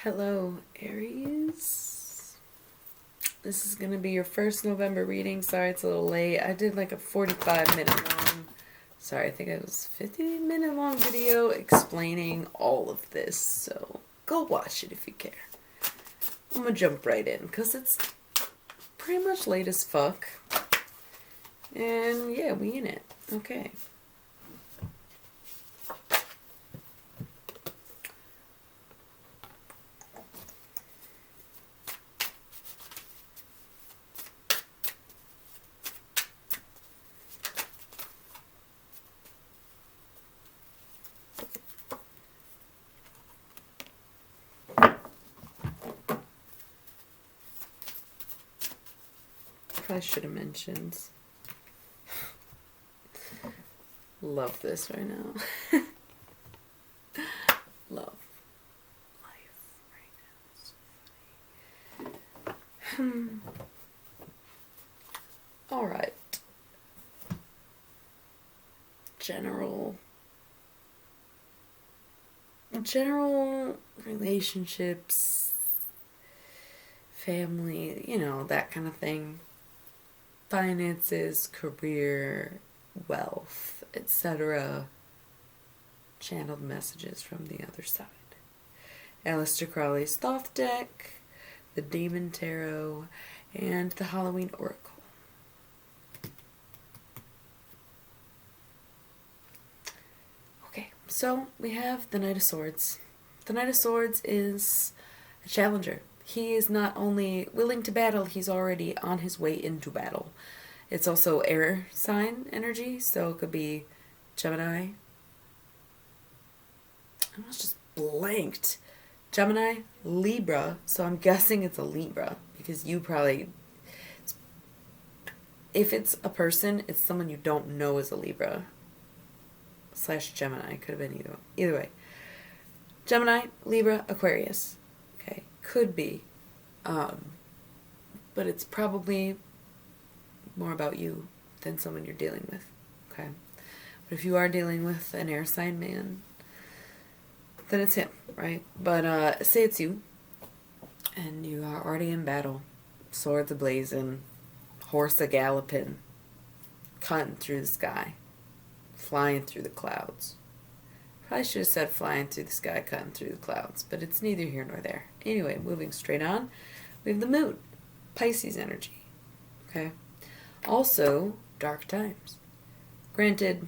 Hello, Aries. This is going to be your first November reading. Sorry it's a little late. I did like a 45-minute long, sorry, I think it was 50-minute long video explaining all of this. So go watch it if you care. I'm going to jump right in because it's pretty much late as fuck. And yeah, we in it. Okay. I should have mentioned. Love this right now. Love life right now. So funny. All right. General relationships, family, you know, that kind of thing. Finances, career, wealth, etc. Channeled messages from the other side. Aleister Crowley's Thoth deck, the Demon Tarot, and the Halloween Oracle. Okay, so we have the Knight of Swords. The Knight of Swords is a challenger. He is not only willing to battle, he's already on his way into battle. It's also air sign energy, so it could be Gemini. I almost just blanked. Gemini, Libra, so I'm guessing it's a Libra, because you probably, if it's a person, it's someone you don't know is a Libra. / Gemini, could have been either way. Gemini, Libra, Aquarius. Okay, could be. But it's probably more about you than someone you're dealing with. Okay? But if you are dealing with an air sign man, then it's him, right? But say it's you, and you are already in battle. Swords a-blazing, horse a-galloping, cutting through the sky, flying through the clouds. Probably should have said flying through the sky, cutting through the clouds, but it's neither here nor there. Anyway, moving straight on, we have the moon, Pisces energy. Okay? Also, dark times. Granted,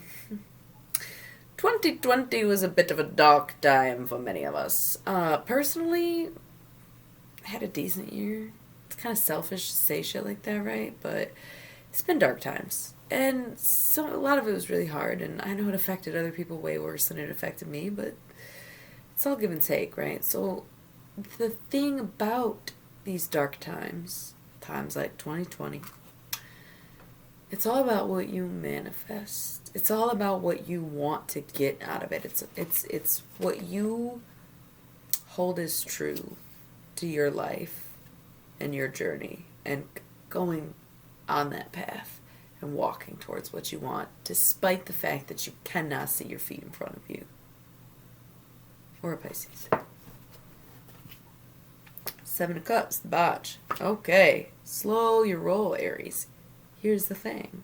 2020 was a bit of a dark time for many of us. Personally, I had a decent year. It's kind of selfish to say shit like that, right? But it's been dark times. And a lot of it was really hard, and I know it affected other people way worse than it affected me, but it's all give and take, right? So the thing about these dark times like 2020, it's all about what you manifest. It's all about what you want to get out of it. It's what you hold as true to your life and your journey, and going on that path and walking towards what you want, despite the fact that you cannot see your feet in front of you. Or a Pisces. 7 of Cups, the botch. Okay, slow your roll, Aries. Here's the thing.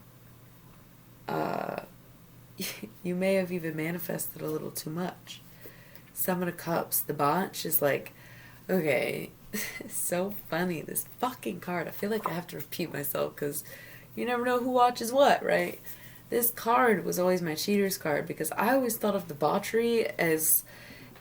You may have even manifested a little too much. 7 of Cups, the botch, is like, okay, it's so funny. This fucking card, I feel like I have to repeat myself because you never know who watches what, right? This card was always my cheater's card because I always thought of debauchery as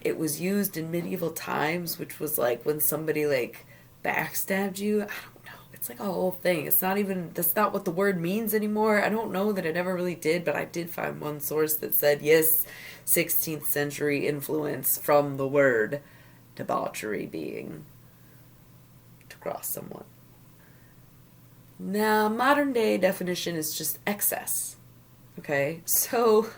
it was used in medieval times, which was like when somebody like backstabbed you. I don't know. It's like a whole thing. It's not even, that's not what the word means anymore. I don't know that it ever really did, but I did find one source that said, yes, 16th century influence from the word debauchery being to cross someone. Now, modern day definition is just excess. Okay, so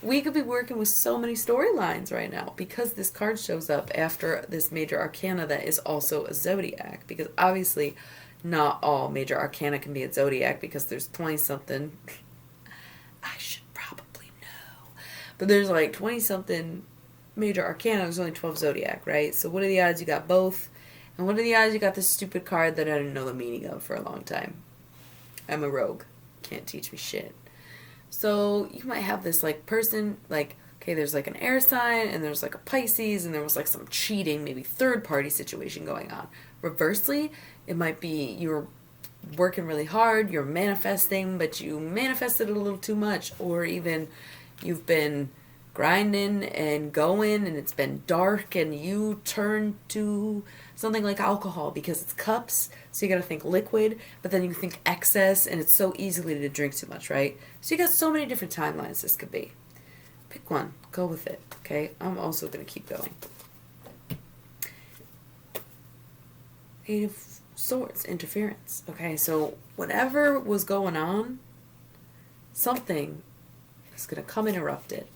we could be working with so many storylines right now because this card shows up after this major arcana that is also a zodiac. Because obviously, not all major arcana can be a zodiac because there's 20-something. I should probably know. But there's like 20-something major arcana, there's only 12 zodiac, right? So what are the odds you got both? And what are the odds you got this stupid card that I didn't know the meaning of for a long time? I'm a rogue. Can't teach me shit. So you might have this like person, like, okay, there's like an air sign and there's like a Pisces and there was like some cheating, maybe third party situation going on. Reversely, it might be you're working really hard, you're manifesting, but you manifested a little too much, or even you've been grinding and going and it's been dark and you turn to something like alcohol because it's cups, so you gotta think liquid, but then you think excess and it's so easily to drink too much, right? So you got so many different timelines this could be. Pick one, go with it, okay? I'm also gonna keep going. Eight of Swords, interference. Okay, so whatever was going on, something is going to come interrupt it.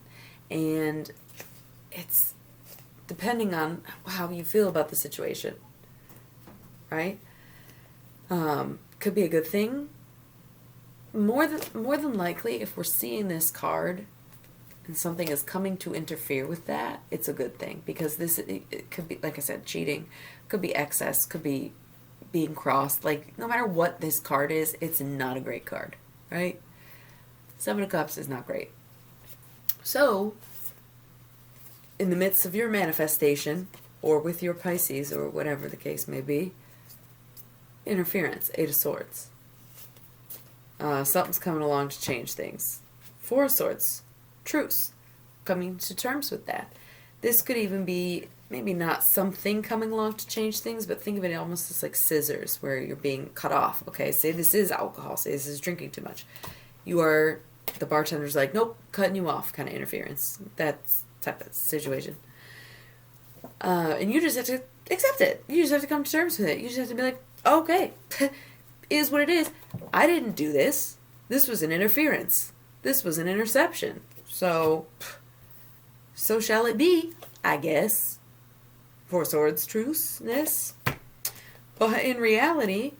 And it's depending on how you feel about the situation, right? Could be a good thing. More than likely, if we're seeing this card and something is coming to interfere with that, it's a good thing. Because it could be, like I said, cheating. Could be excess. Could be being crossed. Like, no matter what this card is, it's not a great card, right? Seven of Cups is not great. So, in the midst of your manifestation, or with your Pisces, or whatever the case may be, interference, Eight of Swords. Something's coming along to change things. Four of Swords, truce. Coming to terms with that. This could even be maybe not something coming along to change things, but think of it almost as like scissors where you're being cut off. Okay, say this is alcohol, say this is drinking too much. The bartender's like, nope, cutting you off, kind of interference. That's type of situation. And you just have to accept it. You just have to come to terms with it. You just have to be like, okay, is what it is. I didn't do this. This was an interference. This was an interception. So shall it be, I guess. Four Swords, truce-ness. But in reality,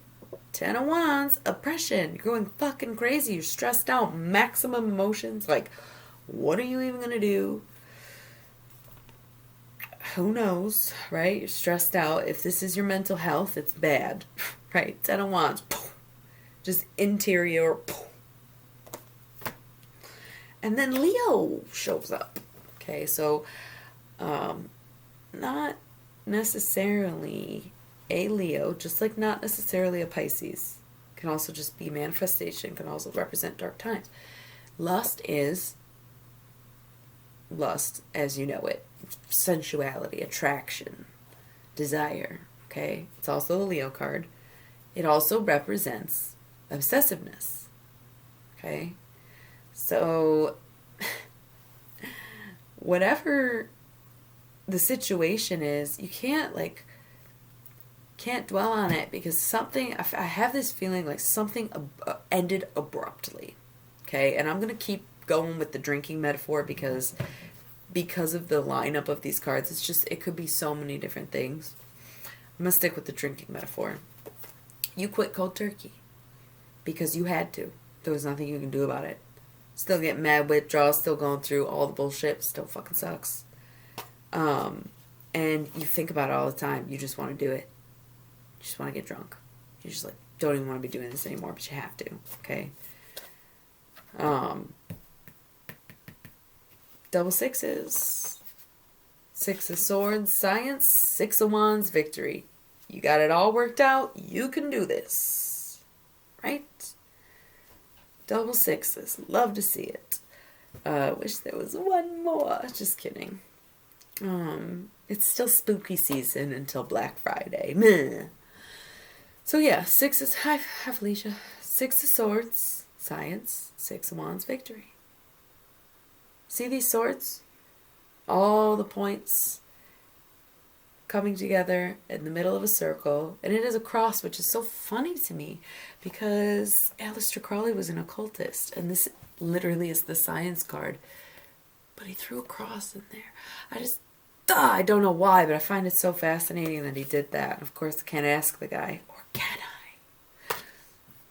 Ten of Wands, oppression. You're going fucking crazy. You're stressed out. Maximum emotions. Like, what are you even going to do? Who knows, right? You're stressed out. If this is your mental health, it's bad, right? Ten of Wands. Just interior. And then Leo shows up. Okay, so not necessarily a Leo, just like not necessarily a Pisces. Can also just be manifestation, can also represent dark times. Lust is lust as you know it. Sensuality, attraction, desire. Okay? It's also the Leo card. It also represents obsessiveness. Okay? So whatever the situation is, you can't dwell on it because something, I have this feeling like something ended abruptly. Okay? And I'm going to keep going with the drinking metaphor because of the lineup of these cards, it could be so many different things. I'm going to stick with the drinking metaphor. You quit cold turkey because you had to. There was nothing you can do about it. Still getting mad withdrawals, still going through all the bullshit, still fucking sucks. And you think about it all the time. You just want to do it. You just want to get drunk. You just don't even want to be doing this anymore, but you have to. Okay. Double sixes. Six of Swords, science. Six of Wands, victory. You got it all worked out. You can do this. Right? Double sixes. Love to see it. Wish there was one more. Just kidding. It's still spooky season until Black Friday. Meh. So yeah, sixes. Hi Felicia. Six of Swords, science. Six of Wands, victory. See these swords? All the points coming together in the middle of a circle. And it is a cross, which is so funny to me because Aleister Crowley was an occultist. And this literally is the science card. But he threw a cross in there. I don't know why, but I find it so fascinating that he did that. And of course, I can't ask the guy. Or can I?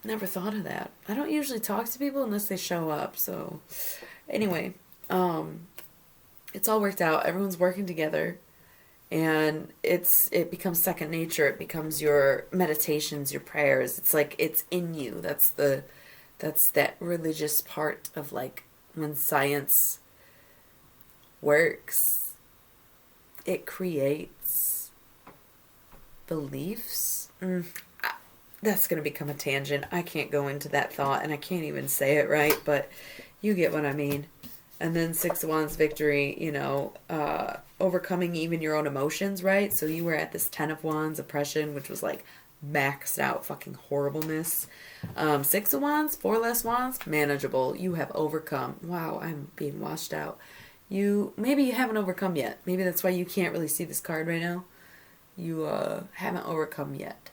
Never thought of that. I don't usually talk to people unless they show up. So, anyway. It's all worked out. Everyone's working together. And it becomes second nature. It becomes your meditations, your prayers. It's like it's in you. That's that religious part of like when science works. It creates beliefs. That's going to become a tangent. I can't go into that thought, and I can't even say it right, but you get what I mean. And then Six of Wands victory, you know, overcoming even your own emotions, right? So you were at this Ten of Wands oppression, which was like maxed out fucking horribleness. Six of Wands, four less wands, manageable. You have overcome. Wow, I'm being washed out. Maybe you haven't overcome yet. Maybe that's why you can't really see this card right now. You haven't overcome yet.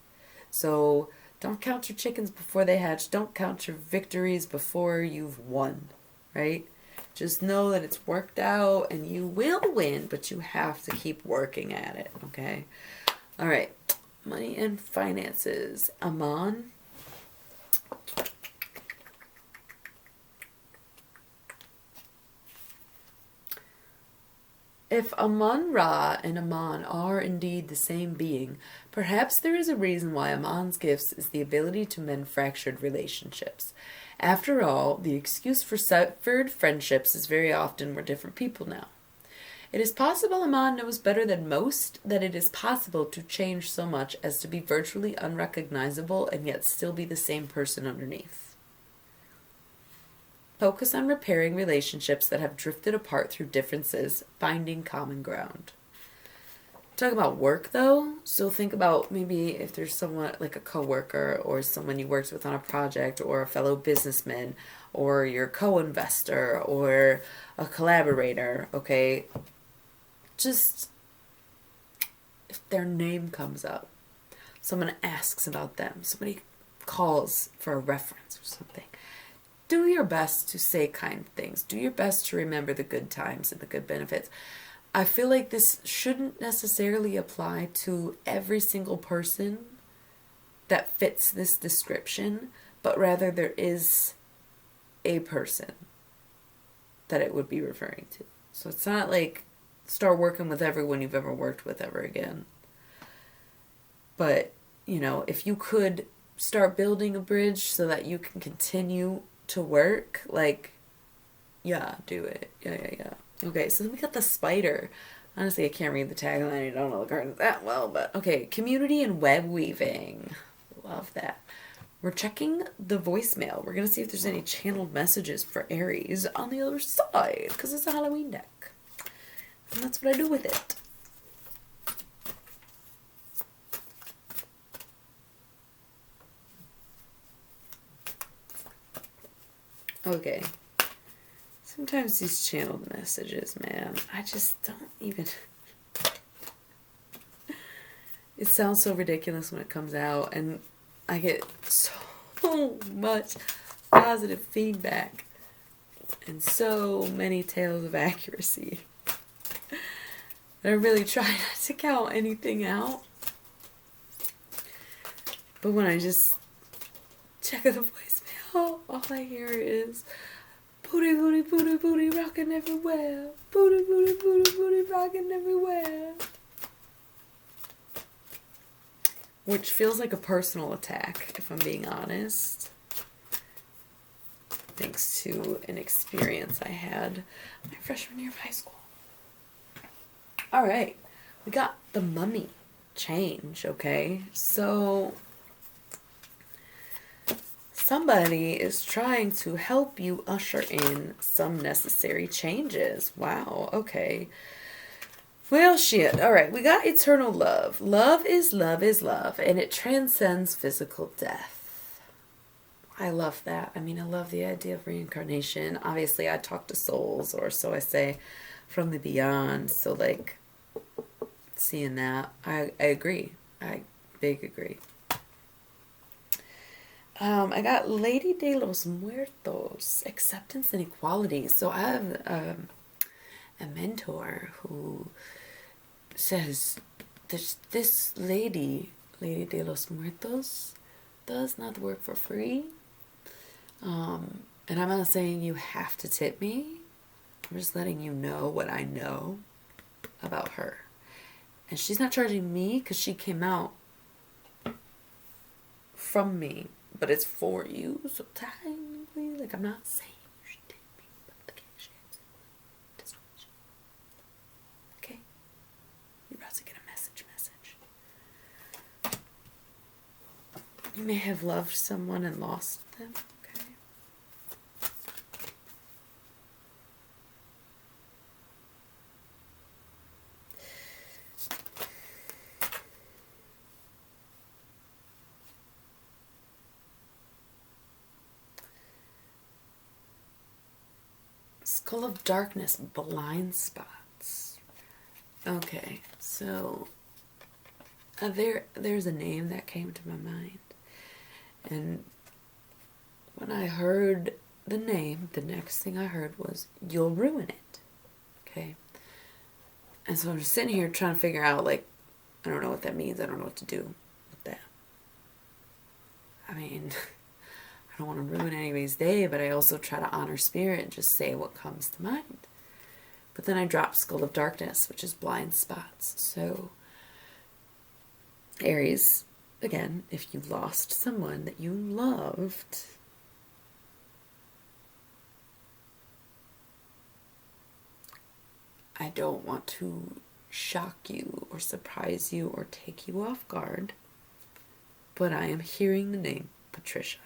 So don't count your chickens before they hatch. Don't count your victories before you've won, right? Just know that it's worked out and you will win, but you have to keep working at it, okay? All right. Money and finances. Amon. If Amon-Ra and Amon are indeed the same being, perhaps there is a reason why Amon's gifts is the ability to mend fractured relationships. After all, the excuse for severed friendships is very often we're different people now. It is possible Amon knows better than most that it is possible to change so much as to be virtually unrecognizable and yet still be the same person underneath. Focus on repairing relationships that have drifted apart through differences, finding common ground. Talk about work though, so think about maybe if there's someone like a coworker or someone you worked with on a project or a fellow businessman or your co-investor or a collaborator, okay? Just if their name comes up, someone asks about them, somebody calls for a reference or something. Do your best to say kind things. Do your best to remember the good times and the good benefits. I feel like this shouldn't necessarily apply to every single person that fits this description, but rather there is a person that it would be referring to. So it's not like start working with everyone you've ever worked with ever again. But, you know, if you could start building a bridge so that you can continue to work, like, yeah, do it. Yeah. Okay, so then we got the spider. Honestly, I can't read the tagline. I don't know the cards that well, but okay. Community and web weaving. Love that. We're checking the voicemail. We're going to see if there's any channeled messages for Aries on the other side, because it's a Halloween deck. And that's what I do with it. Okay. Sometimes these channeled messages, man, I just don't even... It sounds so ridiculous when it comes out, and I get so much positive feedback and so many tales of accuracy that I really try not to count anything out. But when I just check the voicemail, all I hear is booty, booty, booty, booty, rocking everywhere. Booty, booty, booty, booty, rocking everywhere. Which feels like a personal attack, if I'm being honest. Thanks to an experience I had my freshman year of high school. Alright, we got the mummy change, okay? So, somebody is trying to help you usher in some necessary changes. Wow, okay. Well, shit. Alright, we got eternal love. Love is love is love, and it transcends physical death. I love that. I mean, I love the idea of reincarnation. Obviously, I talk to souls, or so I say, from the beyond. So, like, seeing that, I agree. I big agree. I got Lady de los Muertos, acceptance and equality. So I have a mentor who says this Lady de los Muertos, does not work for free. And I'm not saying you have to tip me, I'm just letting you know what I know about her. And she's not charging me because she came out from me, but it's for you. So technically, like, I'm not saying you should take me, but the cash is okay. You're about to get a message. You may have loved someone and lost them. Okay. Skull of Darkness, blind spots. Okay, so there's a name that came to my mind. And when I heard the name, the next thing I heard was, you'll ruin it. Okay? And so I'm just sitting here trying to figure out, like, I don't know what that means. I don't know what to do with that. I mean, I don't want to ruin anybody's day, but I also try to honor spirit and just say what comes to mind. But then I dropped Skull of Darkness, which is blind spots. So, Aries, again, if you lost someone that you loved, I don't want to shock you or surprise you or take you off guard, but I am hearing the name Patricia.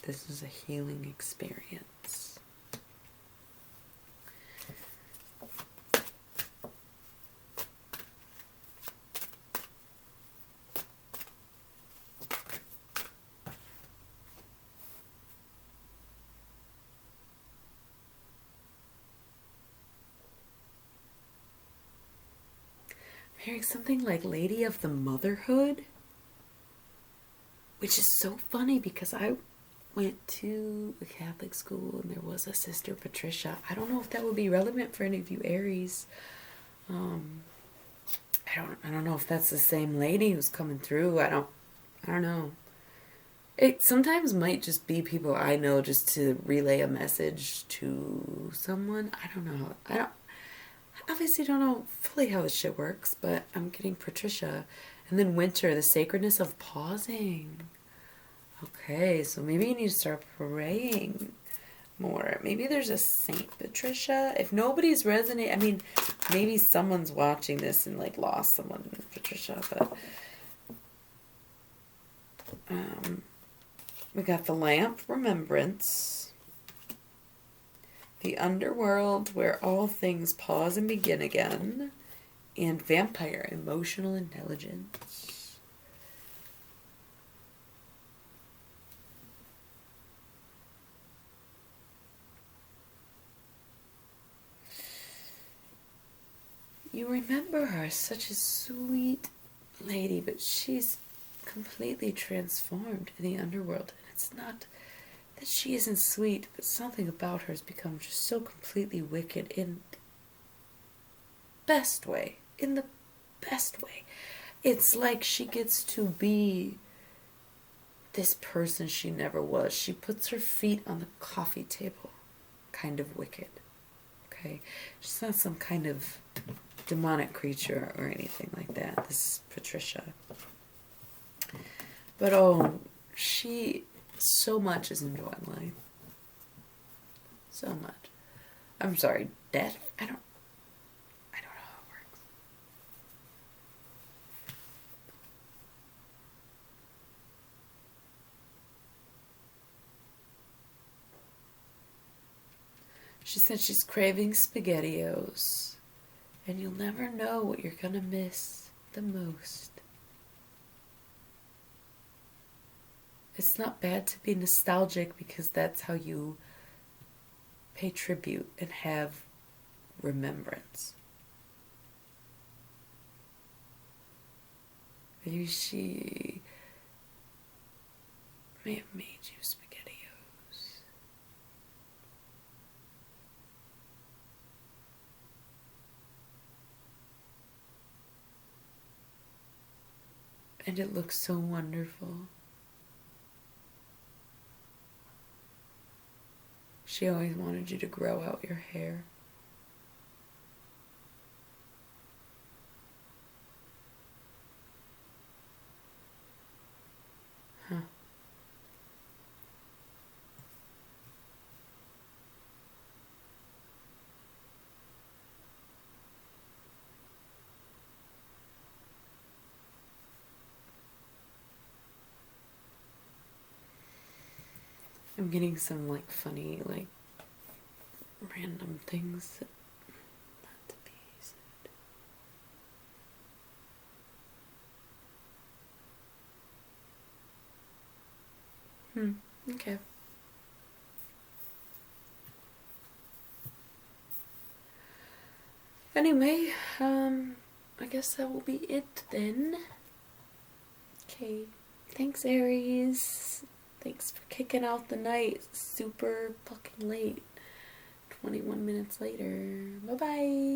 This is a healing experience. I'm hearing something like Lady of the Motherhood, which is so funny because I went to a Catholic school and there was a Sister Patricia. I don't know if that would be relevant for any of you Aries. I don't know if that's the same lady who's coming through. I don't know. It sometimes might just be people I know just to relay a message to someone. I don't know. I obviously don't know fully how this shit works, but I'm getting Patricia. And then Winter, the sacredness of pausing. Okay, so maybe you need to start praying more. Maybe there's a Saint Patricia. If nobody's resonating, I mean, maybe someone's watching this and like lost someone, Patricia, but we got the lamp, remembrance, the underworld where all things pause and begin again, and vampire, emotional intelligence. You remember her, such a sweet lady, but she's completely transformed in the underworld. And it's not that she isn't sweet, but something about her has become just so completely wicked in the best way. In the best way. It's like she gets to be this person she never was. She puts her feet on the coffee table. Kind of wicked. Okay? She's not some kind of demonic creature or anything like that. This is Patricia. But she so much is enjoying life. So much. I'm sorry, death? I don't know how it works. She said she's craving SpaghettiOs. And you'll never know what you're gonna miss the most. It's not bad to be nostalgic because that's how you pay tribute and have remembrance. Maybe she may have made you SpaghettiOs. And it looks so wonderful. She always wanted you to grow out your hair. Huh. I'm getting some like funny, like random things that not to be said. Okay. Anyway, I guess that will be it then. Okay. Thanks, Aries. Thanks for kicking out the night super fucking late. 21 minutes later. Bye-bye.